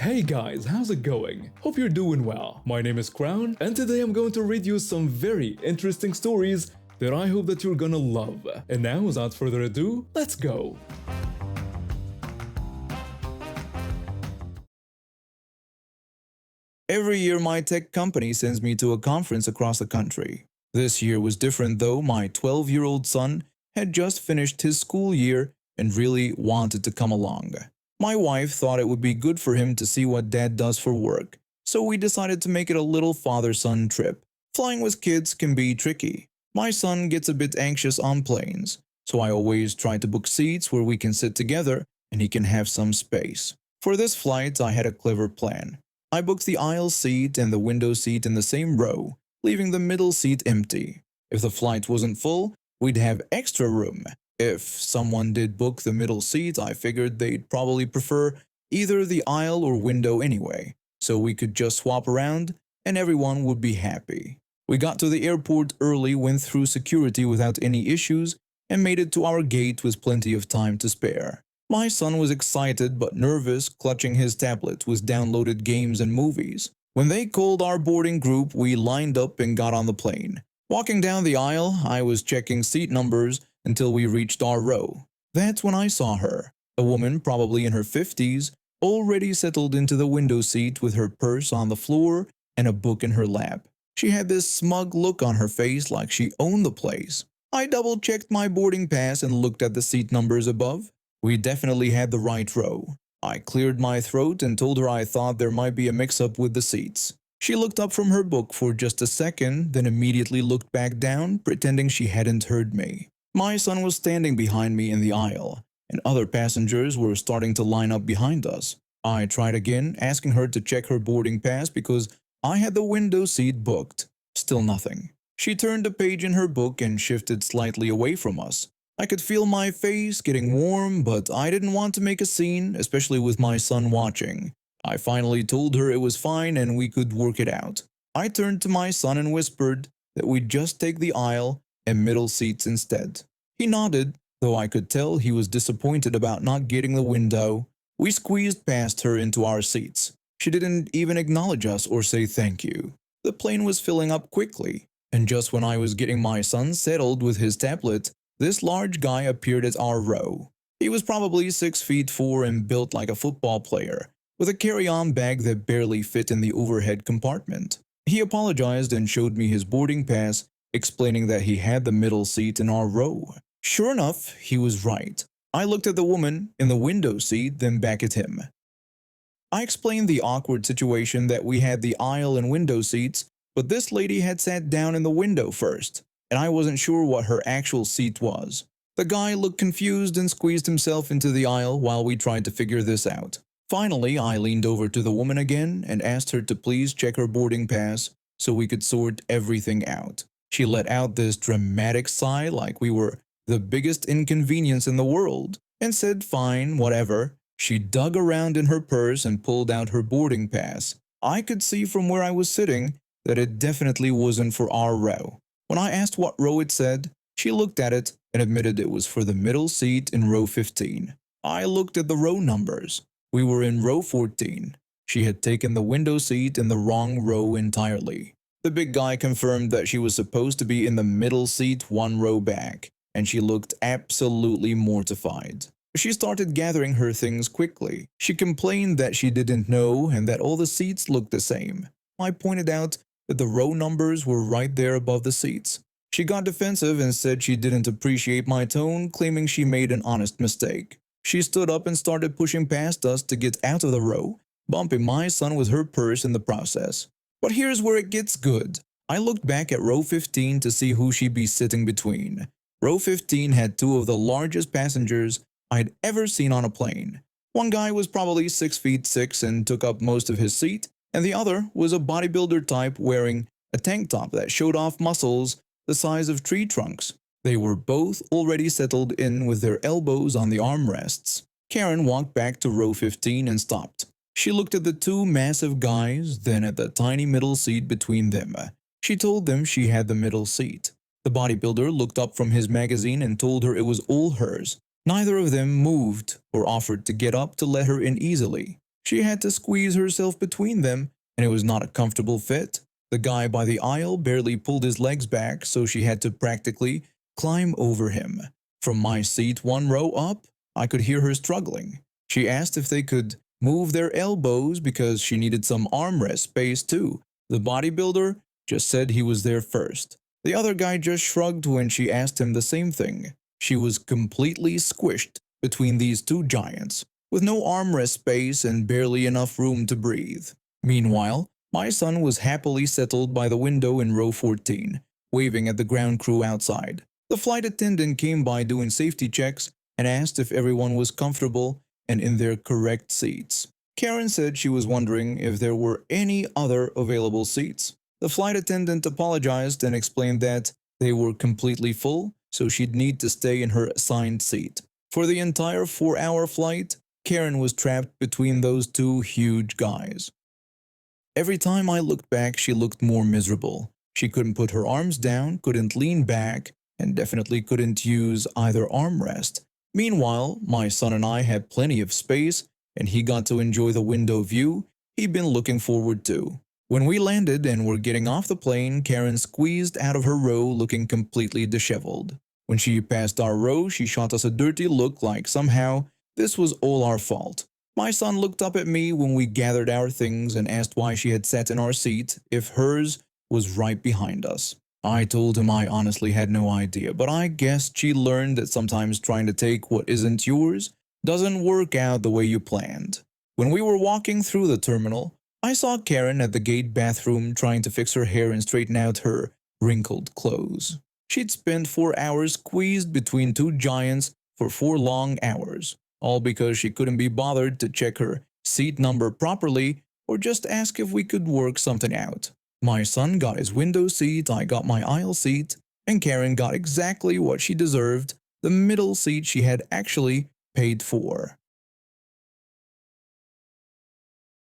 Hey guys, how's it going? Hope you're doing well. My name is Crown, and today I'm going to read you some very interesting stories that I hope that you're gonna love. And now, without further ado, let's go! Every year my tech company sends me to a conference across the country. This year was different though. My 12-year-old son had just finished his school year and really wanted to come along. My wife thought it would be good for him to see what dad does for work, so we decided to make it a little father-son trip. Flying with kids can be tricky. My son gets a bit anxious on planes, so I always try to book seats where we can sit together and he can have some space. For this flight, I had a clever plan. I booked the aisle seat and the window seat in the same row, leaving the middle seat empty. If the flight wasn't full, we'd have extra room. If someone did book the middle seat, I figured they'd probably prefer either the aisle or window anyway, so we could just swap around and everyone would be happy. We got to the airport early, went through security without any issues, and made it to our gate with plenty of time to spare. My son was excited but nervous, clutching his tablet with downloaded games and movies. When they called our boarding group, we lined up and got on the plane. Walking down the aisle, I was checking seat numbers until we reached our row. That's when I saw her, a woman probably in her 50s, already settled into the window seat with her purse on the floor and a book in her lap. She had this smug look on her face like she owned the place. I double-checked my boarding pass and looked at the seat numbers above. We definitely had the right row. I cleared my throat and told her I thought there might be a mix-up with the seats. She looked up from her book for just a second, then immediately looked back down, pretending she hadn't heard me. My son was standing behind me in the aisle, and other passengers were starting to line up behind us. I tried again, asking her to check her boarding pass because I had the window seat booked. Still nothing. She turned a page in her book and shifted slightly away from us. I could feel my face getting warm, but I didn't want to make a scene, especially with my son watching. I finally told her it was fine and we could work it out. I turned to my son and whispered that we'd just take the aisle and middle seats instead. He nodded, though I could tell he was disappointed about not getting the window. We squeezed past her into our seats. She didn't even acknowledge us or say thank you. The plane was filling up quickly, and just when I was getting my son settled with his tablet, this large guy appeared at our row. He was probably 6'4" and built like a football player, with a carry-on bag that barely fit in the overhead compartment. He apologized and showed me his boarding pass, explaining that he had the middle seat in our row. Sure enough, he was right. I looked at the woman in the window seat, then back at him. I explained the awkward situation that we had the aisle and window seats, but this lady had sat down in the window first, and I wasn't sure what her actual seat was. The guy looked confused and squeezed himself into the aisle while we tried to figure this out. Finally, I leaned over to the woman again and asked her to please check her boarding pass so we could sort everything out. She let out this dramatic sigh like we were the biggest inconvenience in the world and said fine, whatever. She dug around in her purse and pulled out her boarding pass. I could see from where I was sitting that it definitely wasn't for our row. When I asked what row it said, she looked at it and admitted it was for the middle seat in row 15. I looked at the row numbers. We were in row 14. She had taken the window seat in the wrong row entirely. The big guy confirmed that she was supposed to be in the middle seat one row back, and she looked absolutely mortified. She started gathering her things quickly. She complained that she didn't know and that all the seats looked the same. I pointed out that the row numbers were right there above the seats. She got defensive and said she didn't appreciate my tone, claiming she made an honest mistake. She stood up and started pushing past us to get out of the row, bumping my son with her purse in the process. But here's where it gets good. I looked back at row 15 to see who she'd be sitting between. Row 15 had two of the largest passengers I'd ever seen on a plane. One guy was probably 6'6" and took up most of his seat, and the other was a bodybuilder type wearing a tank top that showed off muscles the size of tree trunks. They were both already settled in with their elbows on the armrests. Karen walked back to row 15 and stopped. She looked at the two massive guys, then at the tiny middle seat between them. She told them she had the middle seat. The bodybuilder looked up from his magazine and told her it was all hers. Neither of them moved or offered to get up to let her in easily. She had to squeeze herself between them, and it was not a comfortable fit. The guy by the aisle barely pulled his legs back, so she had to practically climb over him. From my seat 1 row up, I could hear her struggling. She asked if they could move their elbows because she needed some armrest space too. The bodybuilder just said he was there first. The other guy just shrugged when she asked him the same thing. She was completely squished between these two giants, with no armrest space and barely enough room to breathe. Meanwhile, my son was happily settled by the window in row 14, waving at the ground crew outside. The flight attendant came by doing safety checks and asked if everyone was comfortable and in their correct seats. Karen said she was wondering if there were any other available seats. The flight attendant apologized and explained that they were completely full, so she'd need to stay in her assigned seat. For the entire 4-hour flight, Karen was trapped between those two huge guys. Every time I looked back, she looked more miserable. She couldn't put her arms down, couldn't lean back, and definitely couldn't use either armrest. Meanwhile, my son and I had plenty of space, and he got to enjoy the window view he'd been looking forward to. When we landed and were getting off the plane, Karen squeezed out of her row looking completely disheveled. When she passed our row, she shot us a dirty look like somehow this was all our fault. My son looked up at me when we gathered our things and asked why she had sat in our seat if hers was right behind us. I told him I honestly had no idea, but I guessed she learned that sometimes trying to take what isn't yours doesn't work out the way you planned. When we were walking through the terminal, I saw Karen at the gate bathroom trying to fix her hair and straighten out her wrinkled clothes. She'd spent 4 hours squeezed between two giants for 4 long hours, all because she couldn't be bothered to check her seat number properly or just ask if we could work something out. My son got his window seat, I got my aisle seat, and Karen got exactly what she deserved, the middle seat she had actually paid for.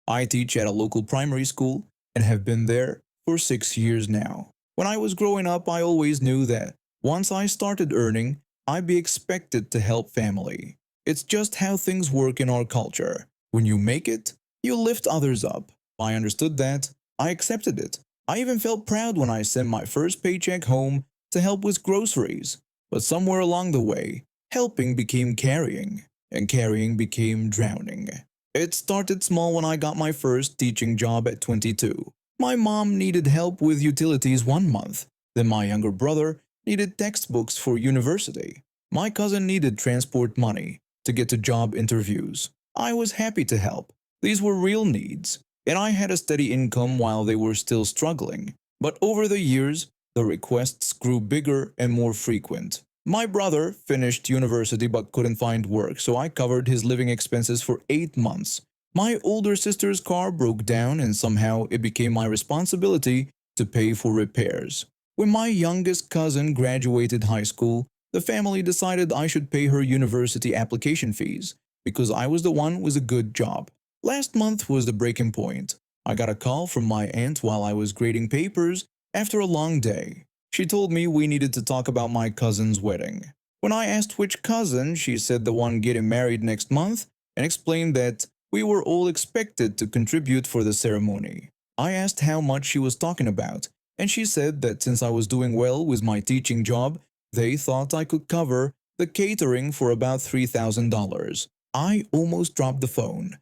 I teach at a local primary school and have been there for 6 years now. When I was growing up, I always knew that once I started earning, I'd be expected to help family. It's just how things work in our culture. When you make it, you lift others up. I understood that. I accepted it. I even felt proud when I sent my first paycheck home to help with groceries. But somewhere along the way, helping became carrying, and carrying became drowning. It started small when I got my first teaching job at 22. My mom needed help with utilities 1 month. Then my younger brother needed textbooks for university. My cousin needed transport money to get to job interviews. I was happy to help. These were real needs, and I had a steady income while they were still struggling. But over the years, the requests grew bigger and more frequent. My brother finished university but couldn't find work, so I covered his living expenses for 8 months. My older sister's car broke down, and somehow it became my responsibility to pay for repairs. When my youngest cousin graduated high school, the family decided I should pay her university application fees because I was the one with a good job. Last month was the breaking point. I got a call from my aunt while I was grading papers after a long day. She told me we needed to talk about my cousin's wedding. When I asked which cousin, she said the one getting married next month and explained that we were all expected to contribute for the ceremony. I asked how much she was talking about, and she said that since I was doing well with my teaching job, they thought I could cover the catering for about $3,000. I almost dropped the phone.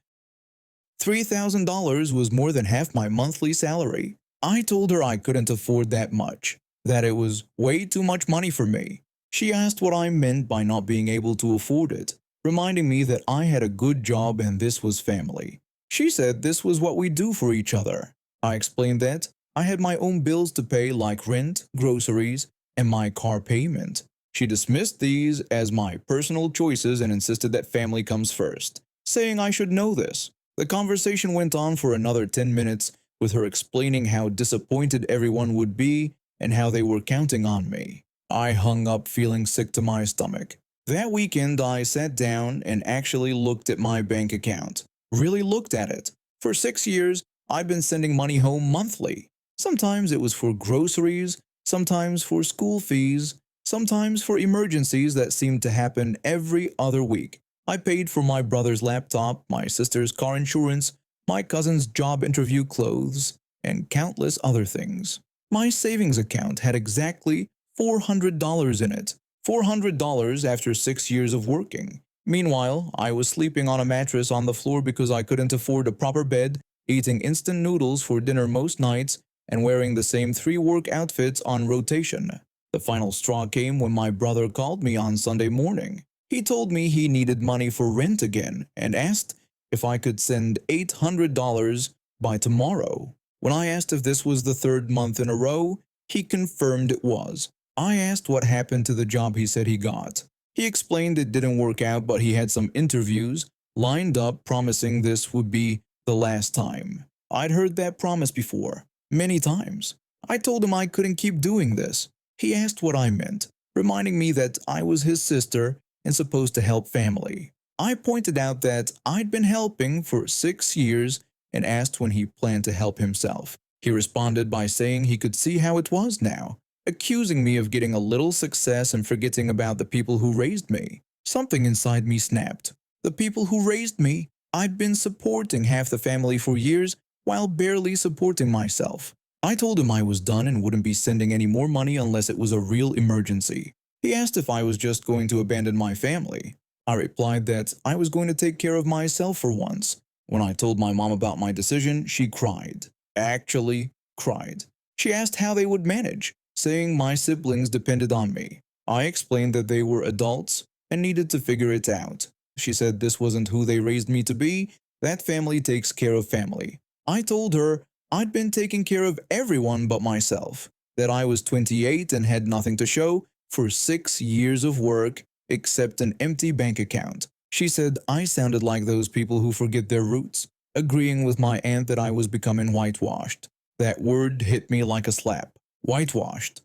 $3,000 was more than half my monthly salary. I told her I couldn't afford that much, that it was way too much money for me. She asked what I meant by not being able to afford it, reminding me that I had a good job and this was family. She said this was what we do for each other. I explained that I had my own bills to pay like rent, groceries, and my car payment. She dismissed these as my personal choices and insisted that family comes first, saying I should know this. The conversation went on for another 10 minutes with her explaining how disappointed everyone would be and how they were counting on me. I hung up feeling sick to my stomach. That weekend I sat down and actually looked at my bank account. Really looked at it. For 6 years, I've been sending money home monthly. Sometimes it was for groceries, sometimes for school fees, sometimes for emergencies that seemed to happen every other week. I paid for my brother's laptop, my sister's car insurance, my cousin's job interview clothes, and countless other things. My savings account had exactly $400 in it. $400 after 6 years of working. Meanwhile, I was sleeping on a mattress on the floor because I couldn't afford a proper bed, eating instant noodles for dinner most nights, and wearing the same 3 work outfits on rotation. The final straw came when my brother called me on Sunday morning. He told me he needed money for rent again and asked if I could send $800 by tomorrow. When I asked if this was the 3rd month in a row, he confirmed it was. I asked what happened to the job he said he got. He explained it didn't work out, but he had some interviews lined up promising this would be the last time. I'd heard that promise before, many times. I told him I couldn't keep doing this. He asked what I meant, reminding me that I was his sister and supposed to help family. I pointed out that I'd been helping for 6 years and asked when he planned to help himself. He responded by saying he could see how it was now, accusing me of getting a little success and forgetting about the people who raised me. Something inside me snapped. The people who raised me? I'd been supporting half the family for years while barely supporting myself. I told him I was done and wouldn't be sending any more money unless it was a real emergency. He asked if I was just going to abandon my family. I replied that I was going to take care of myself for once. When I told my mom about my decision, she cried. Actually, cried. She asked how they would manage, saying my siblings depended on me. I explained that they were adults and needed to figure it out. She said this wasn't who they raised me to be, that family takes care of family. I told her I'd been taking care of everyone but myself, that I was 28 and had nothing to show for 6 years of work except an empty bank account. She said I sounded like those people who forget their roots, agreeing with my aunt that I was becoming whitewashed. That word hit me like a slap. Whitewashed.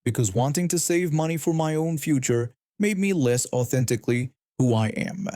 Because wanting to save money for my own future made me less authentically who I am.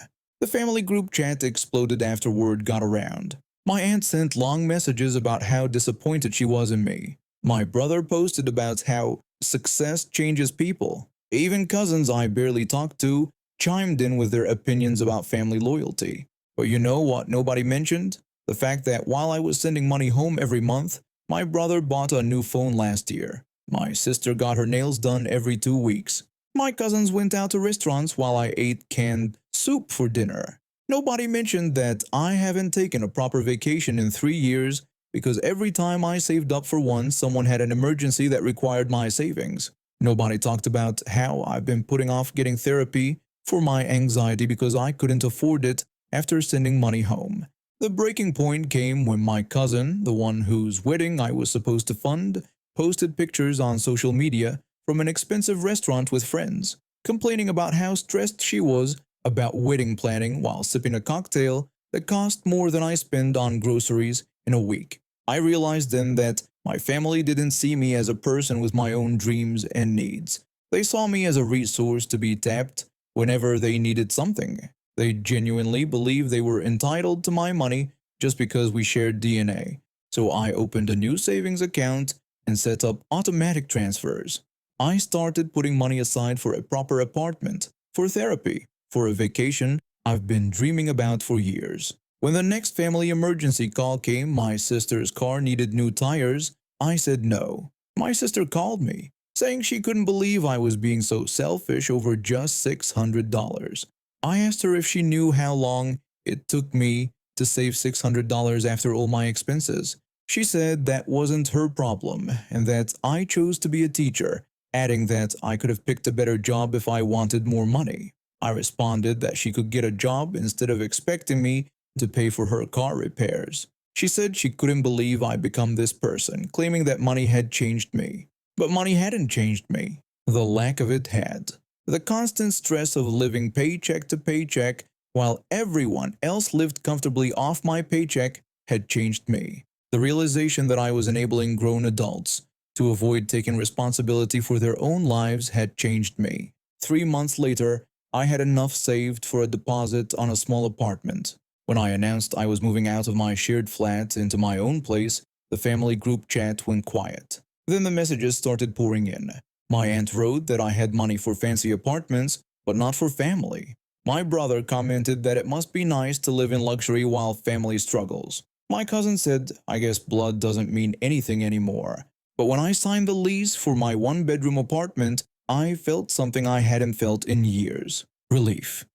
The family group chat exploded after word got around. My aunt sent long messages about how disappointed she was in me. My brother posted about how success changes people. Even cousins I barely talked to chimed in with their opinions about family loyalty. But you know what nobody mentioned? The fact that while I was sending money home every month, my brother bought a new phone last year. My sister got her nails done every 2 weeks. My cousins went out to restaurants while I ate canned soup for dinner. Nobody mentioned that I haven't taken a proper vacation in 3 years because every time I saved up for one, someone had an emergency that required my savings. Nobody talked about how I've been putting off getting therapy for my anxiety because I couldn't afford it after sending money home. The breaking point came when my cousin, the one whose wedding I was supposed to fund, posted pictures on social media from an expensive restaurant with friends, complaining about how stressed she was about wedding planning while sipping a cocktail that cost more than I spend on groceries in a week. I realized then that my family didn't see me as a person with my own dreams and needs. They saw me as a resource to be tapped whenever they needed something. They genuinely believed they were entitled to my money just because we shared DNA. So I opened a new savings account and set up automatic transfers. I started putting money aside for a proper apartment, for therapy, for a vacation I've been dreaming about for years. When the next family emergency call came, my sister's car needed new tires, I said no. My sister called me, saying she couldn't believe I was being so selfish over just $600. I asked her if she knew how long it took me to save $600 after all my expenses. She said that wasn't her problem and that I chose to be a teacher, adding that I could have picked a better job if I wanted more money. I responded that she could get a job instead of expecting me to pay for her car repairs. She said she couldn't believe I'd become this person, claiming that money had changed me. But money hadn't changed me. The lack of it had. The constant stress of living paycheck to paycheck while everyone else lived comfortably off my paycheck had changed me. The realization that I was enabling grown adults to avoid taking responsibility for their own lives had changed me. 3 months later, I had enough saved for a deposit on a small apartment. When I announced I was moving out of my shared flat into my own place, the family group chat went quiet. Then the messages started pouring in. My aunt wrote that I had money for fancy apartments, but not for family. My brother commented that it must be nice to live in luxury while family struggles. My cousin said, I guess blood doesn't mean anything anymore. But when I signed the lease for my one-bedroom apartment, I felt something I hadn't felt in years. Relief.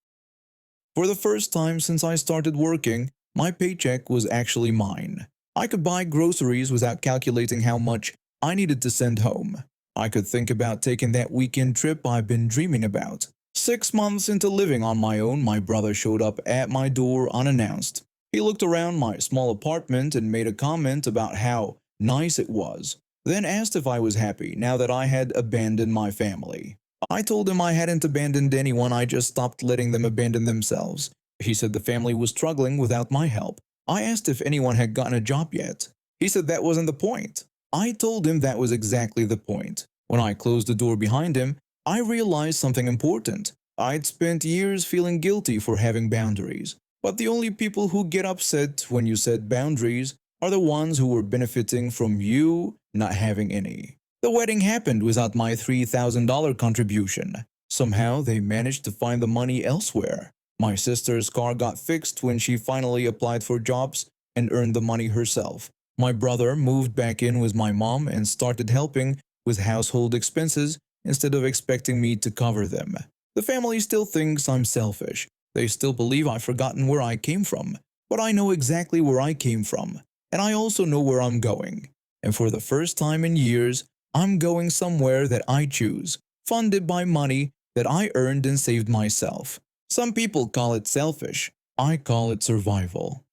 For the first time since I started working, my paycheck was actually mine. I could buy groceries without calculating how much I needed to send home. I could think about taking that weekend trip I've been dreaming about. 6 months into living on my own, my brother showed up at my door unannounced. He looked around my small apartment and made a comment about how nice it was, then asked if I was happy now that I had abandoned my family. I told him I hadn't abandoned anyone, I just stopped letting them abandon themselves. He said the family was struggling without my help. I asked if anyone had gotten a job yet. He said that wasn't the point. I told him that was exactly the point. When I closed the door behind him, I realized something important. I'd spent years feeling guilty for having boundaries. But the only people who get upset when you set boundaries are the ones who were benefiting from you not having any. The wedding happened without my $3,000 contribution. Somehow they managed to find the money elsewhere. My sister's car got fixed when she finally applied for jobs and earned the money herself. My brother moved back in with my mom and started helping with household expenses instead of expecting me to cover them. The family still thinks I'm selfish. They still believe I've forgotten where I came from. But I know exactly where I came from, and I also know where I'm going. And for the first time in years, I'm going somewhere that I choose, funded by money that I earned and saved myself. Some people call it selfish. I call it survival.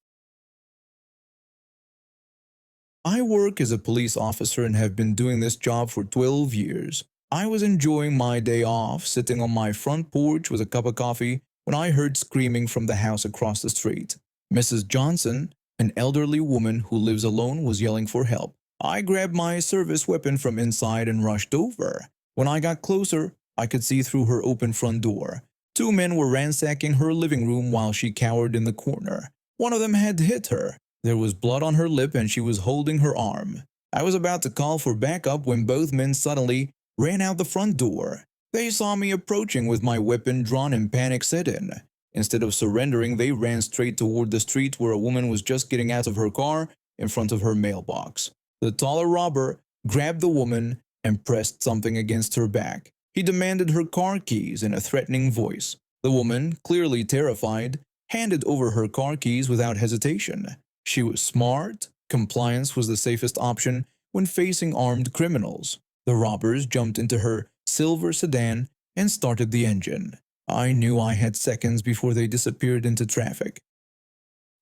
I work as a police officer and have been doing this job for 12 years. I was enjoying my day off, sitting on my front porch with a cup of coffee, when I heard screaming from the house across the street. Mrs. Johnson, an elderly woman who lives alone, was yelling for help. I grabbed my service weapon from inside and rushed over. When I got closer, I could see through her open front door. Two men were ransacking her living room while she cowered in the corner. One of them had hit her. There was blood on her lip and she was holding her arm. I was about to call for backup when both men suddenly ran out the front door. They saw me approaching with my weapon drawn and panic set in. Instead of surrendering, they ran straight toward the street where a woman was just getting out of her car in front of her mailbox. The taller robber grabbed the woman and pressed something against her back. He demanded her car keys in a threatening voice. The woman, clearly terrified, handed over her car keys without hesitation. She was smart. Compliance was the safest option when facing armed criminals. The robbers jumped into her silver sedan and started the engine. I knew I had seconds before they disappeared into traffic.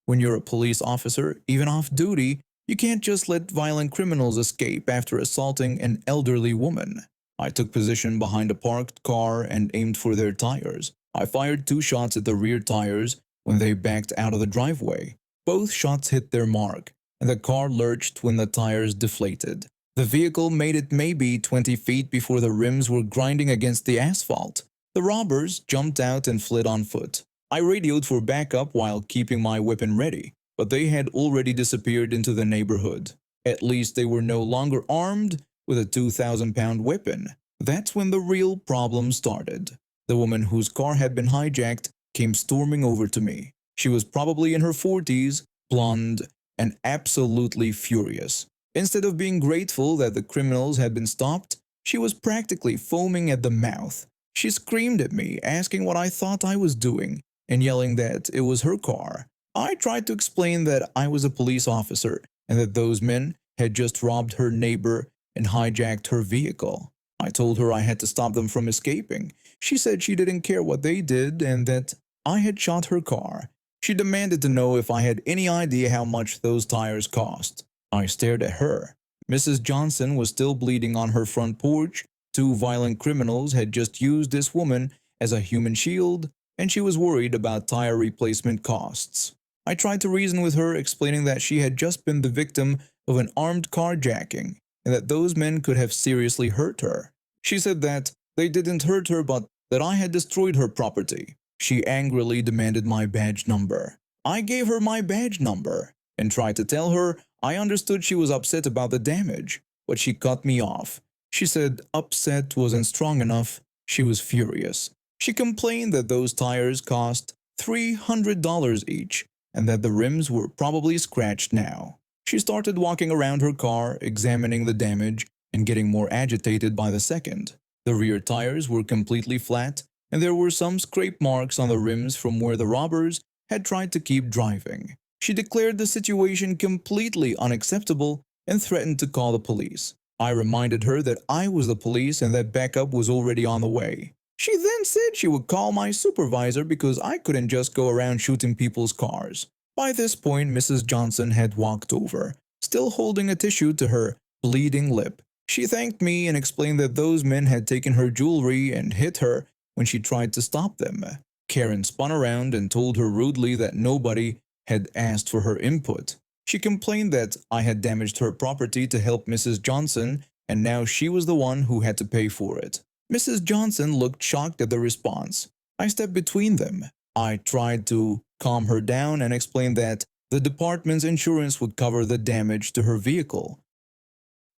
When you're a police officer, even off duty, you can't just let violent criminals escape after assaulting an elderly woman. I took position behind a parked car and aimed for their tires. I fired 2 shots at the rear tires when they backed out of the driveway. Both shots hit their mark, and the car lurched when the tires deflated. The vehicle made it maybe 20 feet before the rims were grinding against the asphalt. The robbers jumped out and fled on foot. I radioed for backup while keeping my weapon ready, but they had already disappeared into the neighborhood. At least they were no longer armed with a 2,000-pound weapon. That's when the real problem started. The woman whose car had been hijacked came storming over to me. She was probably in her 40s, blonde, and absolutely furious. Instead of being grateful that the criminals had been stopped, she was practically foaming at the mouth. She screamed at me, asking what I thought I was doing, and yelling that it was her car. I tried to explain that I was a police officer and that those men had just robbed her neighbor and hijacked her vehicle. I told her I had to stop them from escaping. She said she didn't care what they did and that I had shot her car. She demanded to know if I had any idea how much those tires cost. I stared at her. Mrs. Johnson was still bleeding on her front porch. 2 violent criminals had just used this woman as a human shield, and she was worried about tire replacement costs. I tried to reason with her, explaining that she had just been the victim of an armed carjacking and that those men could have seriously hurt her. She said that they didn't hurt her but that I had destroyed her property. She angrily demanded my badge number. I gave her my badge number and tried to tell her I understood she was upset about the damage, but she cut me off. She said upset wasn't strong enough. She was furious. She complained that those tires cost $300 each and that the rims were probably scratched now. She started walking around her car, examining the damage, and getting more agitated by the second. The rear tires were completely flat, and there were some scrape marks on the rims from where the robbers had tried to keep driving. She declared the situation completely unacceptable and threatened to call the police. I reminded her that I was the police and that backup was already on the way. She then said she would call my supervisor because I couldn't just go around shooting people's cars. By this point, Mrs. Johnson had walked over, still holding a tissue to her bleeding lip. She thanked me and explained that those men had taken her jewelry and hit her when she tried to stop them. Karen spun around and told her rudely that nobody had asked for her input. She complained that I had damaged her property to help Mrs. Johnson, and now she was the one who had to pay for it. Mrs. Johnson looked shocked at the response. I stepped between them. I tried to calm her down and explained that the department's insurance would cover the damage to her vehicle.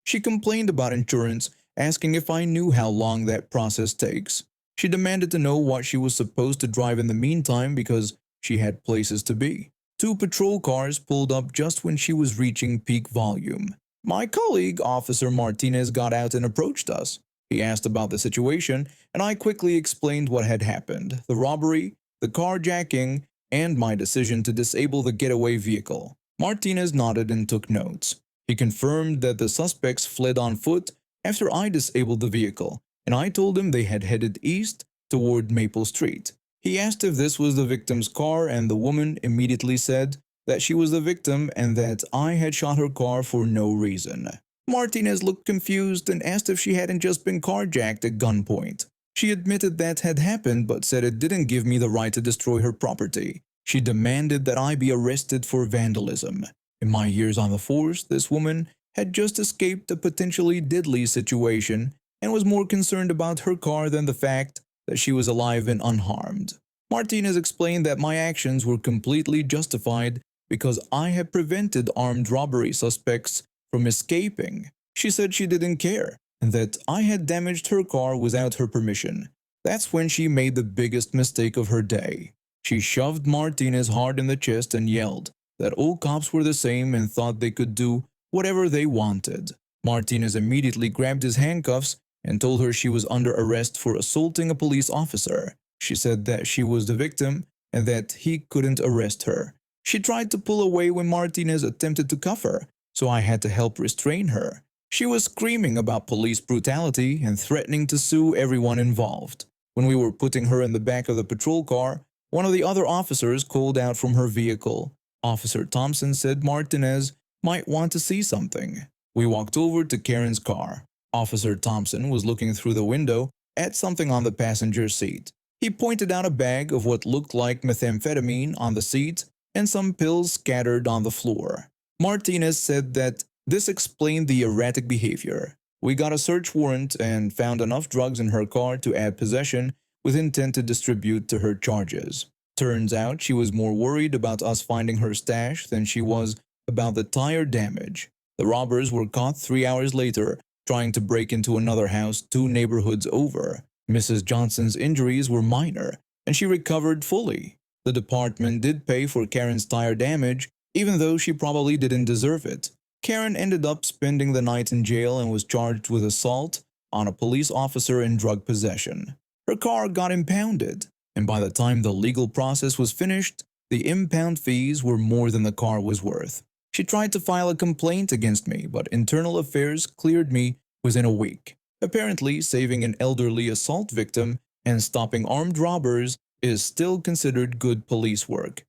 She complained about insurance, asking if I knew how long that process takes. She demanded to know what she was supposed to drive in the meantime because she had places to be. 2 patrol cars pulled up just when she was reaching peak volume. My colleague, Officer Martinez, got out and approached us. He asked about the situation, and I quickly explained what had happened: the robbery, the carjacking, and my decision to disable the getaway vehicle. Martinez nodded and took notes. He confirmed that the suspects fled on foot after I disabled the vehicle, and I told him they had headed east toward Maple Street. He asked if this was the victim's car, and the woman immediately said that she was the victim and that I had shot her car for no reason. Martinez looked confused and asked if she hadn't just been carjacked at gunpoint. She admitted that had happened but said it didn't give me the right to destroy her property. She demanded that I be arrested for vandalism. In my years on the force, this woman had just escaped a potentially deadly situation and was more concerned about her car than the fact that she was alive and unharmed. Martinez explained that my actions were completely justified because I had prevented armed robbery suspects from escaping. She said she didn't care and that I had damaged her car without her permission. That's when she made the biggest mistake of her day. She shoved Martinez hard in the chest and yelled that all cops were the same and thought they could do whatever they wanted. Martinez immediately grabbed his handcuffs and told her she was under arrest for assaulting a police officer. She said that she was the victim and that he couldn't arrest her. She tried to pull away when Martinez attempted to cuff her, so I had to help restrain her. She was screaming about police brutality and threatening to sue everyone involved. When we were putting her in the back of the patrol car, one of the other officers called out from her vehicle. Officer Thompson said Martinez might want to see something. We walked over to Karen's car. Officer Thompson was looking through the window at something on the passenger seat. He pointed out a bag of what looked like methamphetamine on the seat and some pills scattered on the floor. Martinez said that this explained the erratic behavior. We got a search warrant and found enough drugs in her car to add possession with intent to distribute to her charges. Turns out she was more worried about us finding her stash than she was about the tire damage. The robbers were caught 3 hours later trying to break into another house 2 neighborhoods over. Mrs. Johnson's injuries were minor, and she recovered fully. The department did pay for Karen's tire damage, even though she probably didn't deserve it. Karen ended up spending the night in jail and was charged with assault on a police officer and drug possession. Her car got impounded, and by the time the legal process was finished, the impound fees were more than the car was worth. She tried to file a complaint against me, but Internal Affairs cleared me within a week. Apparently, saving an elderly assault victim and stopping armed robbers is still considered good police work.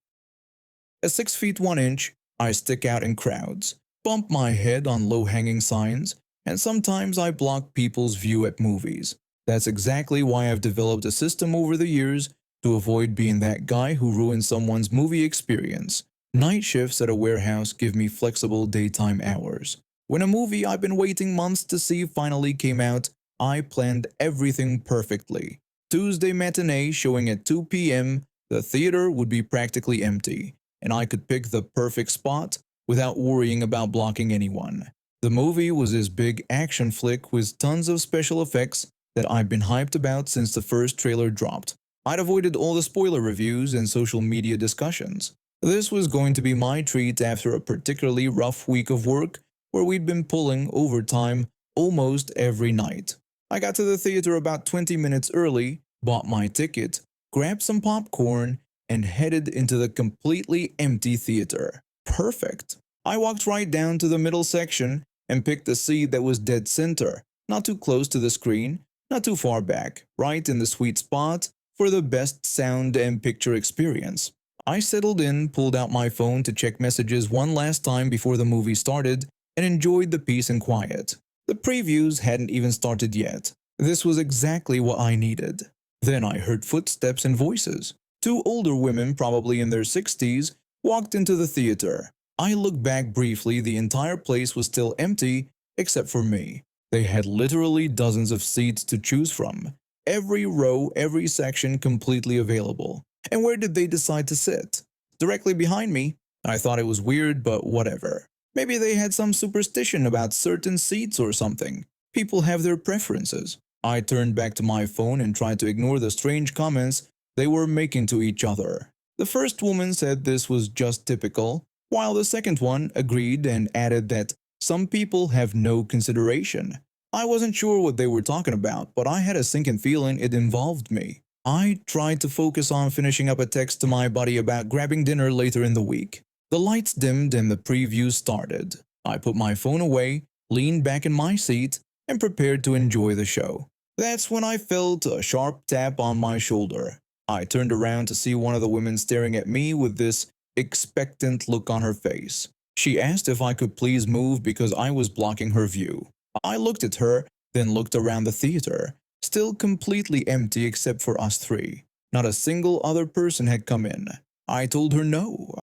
At 6 feet 1 inch, I stick out in crowds, bump my head on low-hanging signs, and sometimes I block people's view at movies. That's exactly why I've developed a system over the years to avoid being that guy who ruins someone's movie experience. Night shifts at a warehouse give me flexible daytime hours. When a movie I've been waiting months to see finally came out, I planned everything perfectly. Tuesday matinee showing at 2 p.m., the theater would be practically empty, and I could pick the perfect spot without worrying about blocking anyone. The movie was this big action flick with tons of special effects that I've been hyped about since the first trailer dropped. I'd avoided all the spoiler reviews and social media discussions. This was going to be my treat after a particularly rough week of work where we'd been pulling overtime almost every night. I got to the theater about 20 minutes early, bought my ticket, grabbed some popcorn, and headed into the completely empty theater. Perfect. I walked right down to the middle section and picked a seat that was dead center, not too close to the screen, not too far back, right in the sweet spot for the best sound and picture experience. I settled in, pulled out my phone to check messages one last time before the movie started, and enjoyed the peace and quiet. The previews hadn't even started yet. This was exactly what I needed. Then I heard footsteps and voices. Two older women, probably in their 60s, walked into the theater. I looked back briefly. The entire place was still empty, except for me. They had literally dozens of seats to choose from. Every row, every section completely available. And where did they decide to sit? Directly behind me. I thought it was weird, but whatever. Maybe they had some superstition about certain seats or something. People have their preferences. I turned back to my phone and tried to ignore the strange comments they were making to each other. The first woman said this was just typical, while the second one agreed and added that some people have no consideration. I wasn't sure what they were talking about, but I had a sinking feeling it involved me. I tried to focus on finishing up a text to my buddy about grabbing dinner later in the week. The lights dimmed and the preview started. I put my phone away, leaned back in my seat, and prepared to enjoy the show. That's when I felt a sharp tap on my shoulder. I turned around to see one of the women staring at me with this expectant look on her face. She asked if I could please move because I was blocking her view. I looked at her, then looked around the theater, still completely empty except for us three. Not a single other person had come in. I told her no.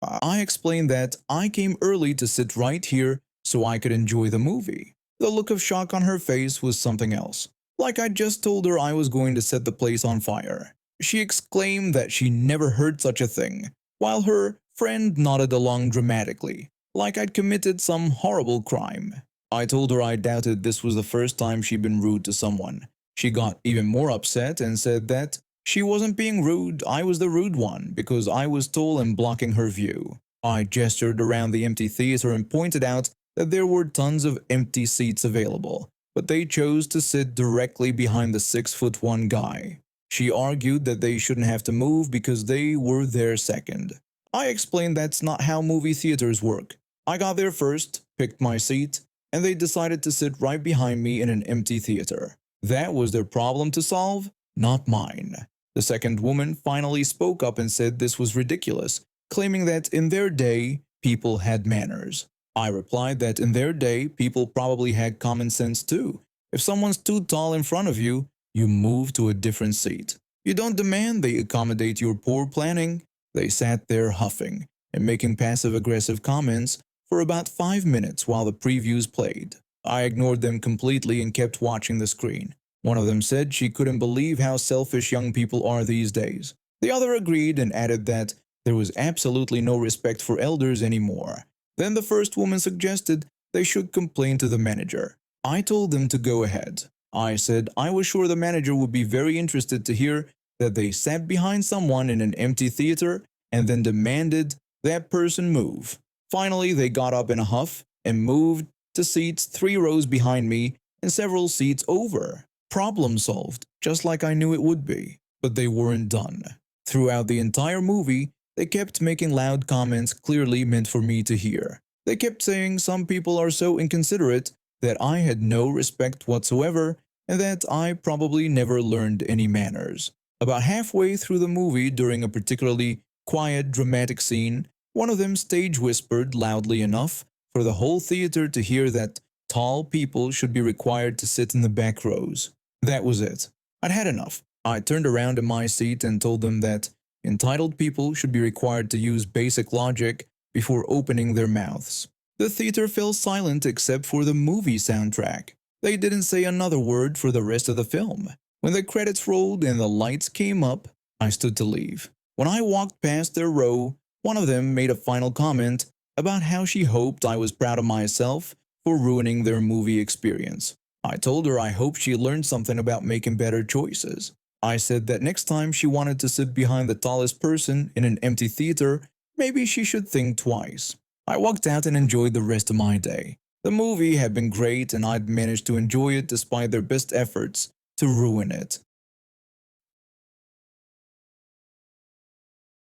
I explained that I came early to sit right here so I could enjoy the movie. The look of shock on her face was something else, like I'd just told her I was going to set the place on fire. She exclaimed that she never heard such a thing, while her friend nodded along dramatically, like I'd committed some horrible crime. I told her I doubted this was the first time she'd been rude to someone. She got even more upset and said that she wasn't being rude, I was the rude one because I was tall and blocking her view. I gestured around the empty theater and pointed out that there were tons of empty seats available, but they chose to sit directly behind the 6'1" guy. She argued that they shouldn't have to move because they were there second. I explained that's not how movie theaters work. I got there first, picked my seat, and they decided to sit right behind me in an empty theater. That was their problem to solve, not mine. The second woman finally spoke up and said this was ridiculous, claiming that in their day, people had manners. I replied that in their day, people probably had common sense too. If someone's too tall in front of you, you move to a different seat. You don't demand they accommodate your poor planning. They sat there huffing and making passive-aggressive comments for about 5 minutes while the previews played. I ignored them completely and kept watching the screen. One of them said she couldn't believe how selfish young people are these days. The other agreed and added that there was absolutely no respect for elders anymore. Then the first woman suggested they should complain to the manager. I told them to go ahead. I said I was sure the manager would be very interested to hear that they sat behind someone in an empty theater and then demanded that person move. Finally, they got up in a huff and moved to seats 3 rows behind me and several seats over. Problem solved, just like I knew it would be. But they weren't done. Throughout the entire movie, they kept making loud comments clearly meant for me to hear. They kept saying some people are so inconsiderate, that I had no respect whatsoever, and that I probably never learned any manners. About halfway through the movie, during a particularly quiet, dramatic scene, one of them stage whispered loudly enough for the whole theater to hear that tall people should be required to sit in the back rows. That was it. I'd had enough. I turned around in my seat and told them that entitled people should be required to use basic logic before opening their mouths. The theater fell silent except for the movie soundtrack. They didn't say another word for the rest of the film. When the credits rolled and the lights came up, I stood to leave. When I walked past their row, one of them made a final comment about how she hoped I was proud of myself for ruining their movie experience. I told her I hoped she learned something about making better choices. I said that next time she wanted to sit behind the tallest person in an empty theater, maybe she should think twice. I walked out and enjoyed the rest of my day. The movie had been great and I'd managed to enjoy it despite their best efforts to ruin it.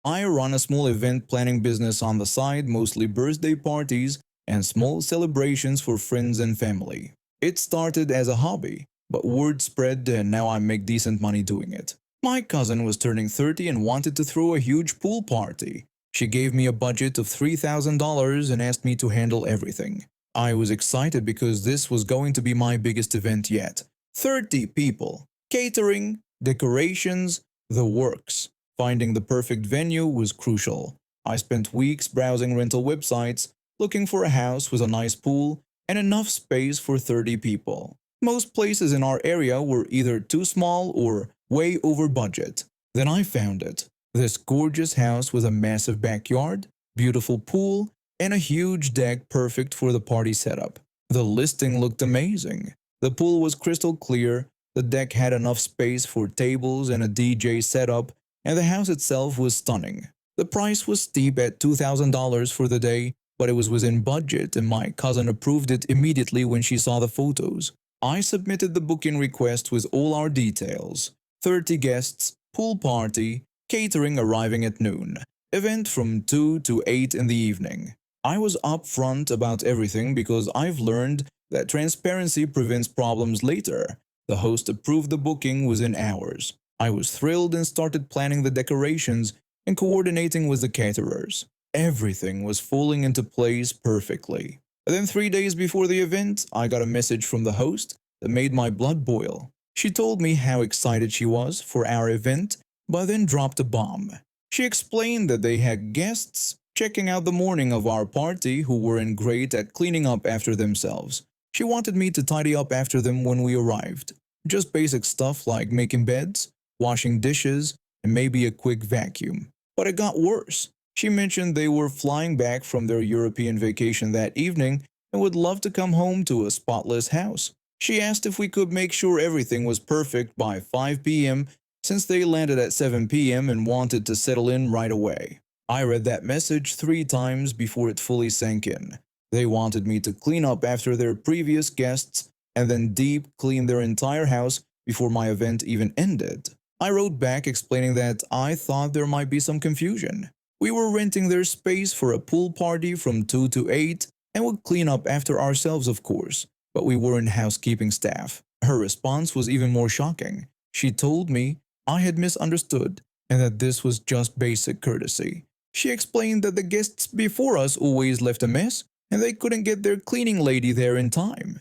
I run a small event planning business on the side, mostly birthday parties and small celebrations for friends and family. It started as a hobby, but word spread and now I make decent money doing it. My cousin was turning 30 and wanted to throw a huge pool party. She gave me a budget of $3,000 and asked me to handle everything. I was excited because this was going to be my biggest event yet. 30 people, catering, decorations, the works. Finding the perfect venue was crucial. I spent weeks browsing rental websites, looking for a house with a nice pool and enough space for 30 people. Most places in our area were either too small or way over budget. Then I found it. This gorgeous house with a massive backyard, beautiful pool, and a huge deck perfect for the party setup. The listing looked amazing. The pool was crystal clear, the deck had enough space for tables and a DJ setup, and the house itself was stunning. The price was steep at $2,000 for the day, but it was within budget and my cousin approved it immediately when she saw the photos. I submitted the booking request with all our details. 30 guests, pool party, catering arriving at noon, event from 2 to 8 in the evening. I was upfront about everything because I've learned that transparency prevents problems later. The host approved the booking within hours. I was thrilled and started planning the decorations and coordinating with the caterers. Everything was falling into place perfectly. Then 3 days before the event, I got a message from the host that made my blood boil. She told me how excited she was for our event, but then dropped a bomb. She explained that they had guests checking out the morning of our party who weren't great at cleaning up after themselves. She wanted me to tidy up after them when we arrived. Just basic stuff like making beds, washing dishes, and maybe a quick vacuum. But it got worse. She mentioned they were flying back from their European vacation that evening and would love to come home to a spotless house. She asked if we could make sure everything was perfect by 5 p.m. since they landed at 7 p.m. and wanted to settle in right away. I read that message 3 times before it fully sank in. They wanted me to clean up after their previous guests and then deep clean their entire house before my event even ended. I wrote back explaining that I thought there might be some confusion. We were renting their space for a pool party from 2 to 8 and would clean up after ourselves, of course, but we weren't housekeeping staff. Her response was even more shocking. She told me I had misunderstood and that this was just basic courtesy. She explained that the guests before us always left a mess and they couldn't get their cleaning lady there in time.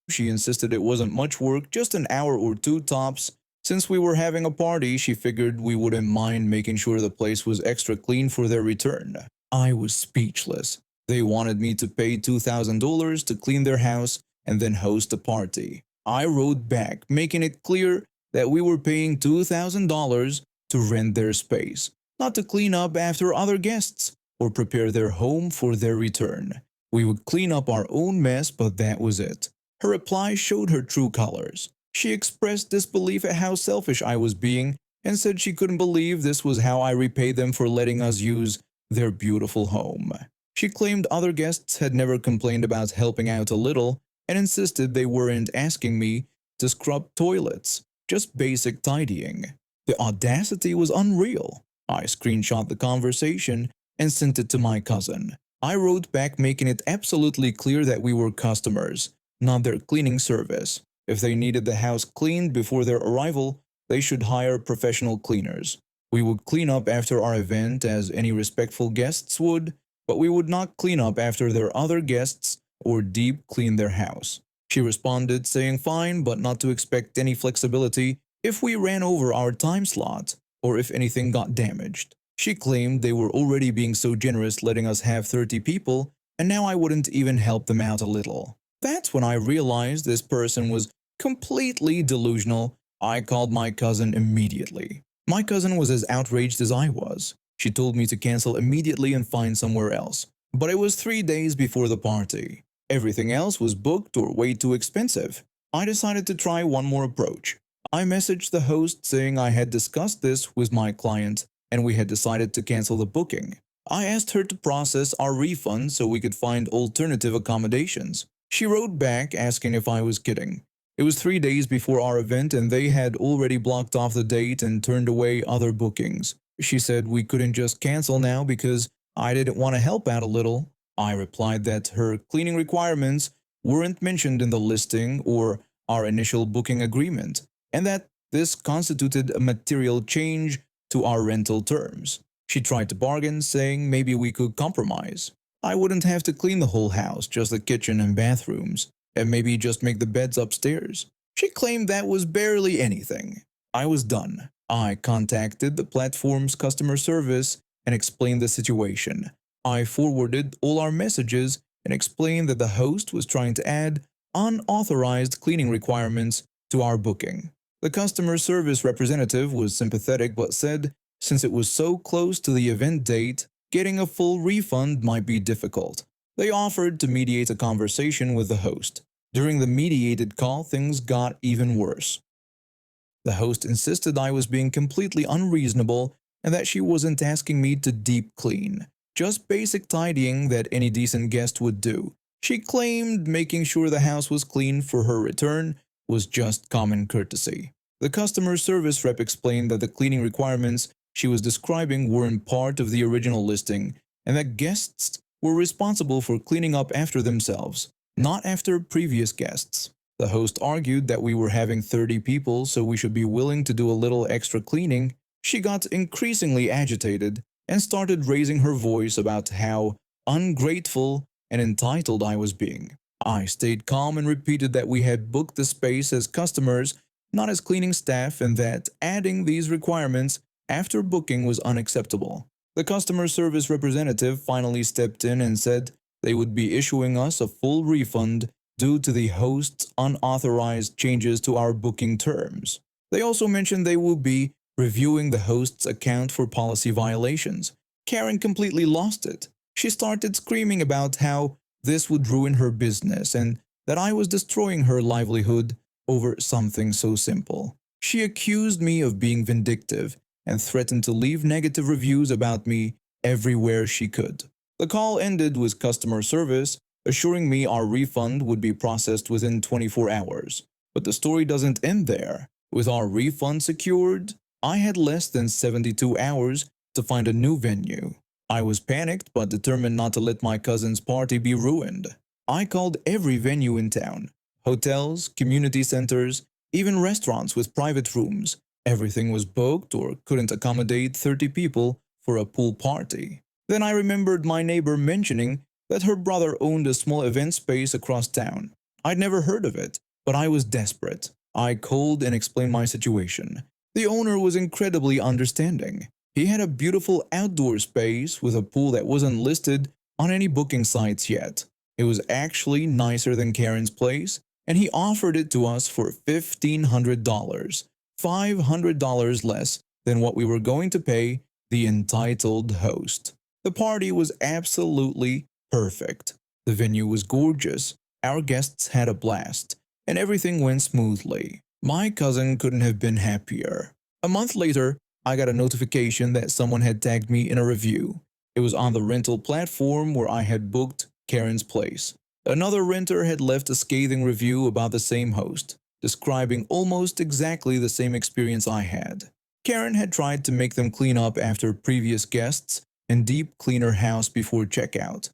She insisted it wasn't much work, just an hour or 2 tops. Since we were having a party, she figured we wouldn't mind making sure the place was extra clean for their return. I was speechless. They wanted me to pay $2,000 to clean their house and then host a party. I wrote back, making it clear that we were paying $2,000 to rent their space, not to clean up after other guests or prepare their home for their return. We would clean up our own mess, but that was it. Her reply showed her true colors. She expressed disbelief at how selfish I was being and said she couldn't believe this was how I repaid them for letting us use their beautiful home. She claimed other guests had never complained about helping out a little and insisted they weren't asking me to scrub toilets, just basic tidying. The audacity was unreal. I screenshot the conversation and sent it to my cousin. I wrote back making it absolutely clear that we were customers, not their cleaning service. If they needed the house cleaned before their arrival, they should hire professional cleaners. We would clean up after our event as any respectful guests would, but we would not clean up after their other guests or deep clean their house. She responded saying fine, but not to expect any flexibility if we ran over our time slot or if anything got damaged. She claimed they were already being so generous letting us have 30 people, and now I wouldn't even help them out a little. That's when I realized this person was completely delusional. I called my cousin immediately. My cousin was as outraged as I was. She told me to cancel immediately and find somewhere else. But it was 3 days before the party. Everything else was booked or way too expensive. I decided to try one more approach. I messaged the host saying I had discussed this with my client and we had decided to cancel the booking. I asked her to process our refund so we could find alternative accommodations. She wrote back asking if I was kidding. It was 3 days before our event and they had already blocked off the date and turned away other bookings. She said we couldn't just cancel now because I didn't want to help out a little. I replied that her cleaning requirements weren't mentioned in the listing or our initial booking agreement, and that this constituted a material change to our rental terms. She tried to bargain, saying maybe we could compromise. I wouldn't have to clean the whole house, just the kitchen and bathrooms, and maybe just make the beds upstairs. She claimed that was barely anything. I was done. I contacted the platform's customer service and explained the situation. I forwarded all our messages and explained that the host was trying to add unauthorized cleaning requirements to our booking. The customer service representative was sympathetic but said since it was so close to the event date, getting a full refund might be difficult. They offered to mediate a conversation with the host. During the mediated call, things got even worse. The host insisted I was being completely unreasonable and that she wasn't asking me to deep clean, just basic tidying that any decent guest would do. She claimed making sure the house was clean for her return was just common courtesy. The customer service rep explained that the cleaning requirements she was describing weren't part of the original listing and that guests were responsible for cleaning up after themselves, not after previous guests. The host argued that we were having 30 people, so we should be willing to do a little extra cleaning. She got increasingly agitated and started raising her voice about how ungrateful and entitled I was being. I stayed calm and repeated that we had booked the space as customers, not as cleaning staff, and that adding these requirements after booking was unacceptable. The customer service representative finally stepped in and said they would be issuing us a full refund due to the host's unauthorized changes to our booking terms. They also mentioned they would be reviewing the host's account for policy violations. Karen completely lost it. She started screaming about how this would ruin her business and that I was destroying her livelihood over something so simple. She accused me of being vindictive and threatened to leave negative reviews about me everywhere she could. The call ended with customer service assuring me our refund would be processed within 24 hours. But the story doesn't end there. With our refund secured, I had less than 72 hours to find a new venue. I was panicked but determined not to let my cousin's party be ruined. I called every venue in town, hotels, community centers, even restaurants with private rooms. Everything was booked or couldn't accommodate 30 people for a pool party. Then I remembered my neighbor mentioning that her brother owned a small event space across town. I'd never heard of it, but I was desperate. I called and explained my situation. The owner was incredibly understanding. He had a beautiful outdoor space with a pool that wasn't listed on any booking sites yet. It was actually nicer than Karen's place, and he offered it to us for $1,500, $500 less than what we were going to pay the entitled host. The party was absolutely perfect. The venue was gorgeous, our guests had a blast, and everything went smoothly. My cousin couldn't have been happier. A month later, I got a notification that someone had tagged me in a review. It was on the rental platform where I had booked Karen's place. Another renter had left a scathing review about the same host, describing almost exactly the same experience I had. Karen had tried to make them clean up after previous guests and deep clean her house before checkout.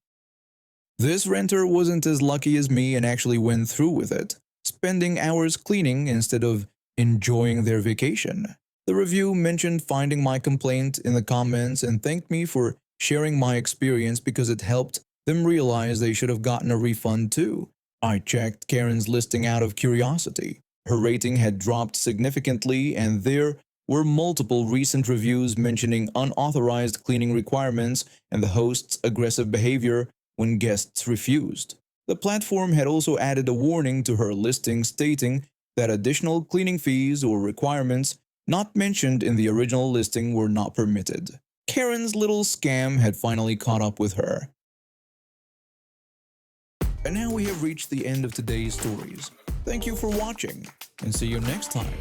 This renter wasn't as lucky as me and actually went through with it, spending hours cleaning instead of enjoying their vacation. The review mentioned finding my complaint in the comments and thanked me for sharing my experience because it helped them realize they should have gotten a refund too. I checked Karen's listing out of curiosity. Her rating had dropped significantly and there were multiple recent reviews mentioning unauthorized cleaning requirements and the host's aggressive behavior when guests refused. The platform had also added a warning to her listing stating that additional cleaning fees or requirements not mentioned in the original listing were not permitted. Karen's little scam had finally caught up with her. And now we have reached the end of today's stories. Thank you for watching, and see you next time.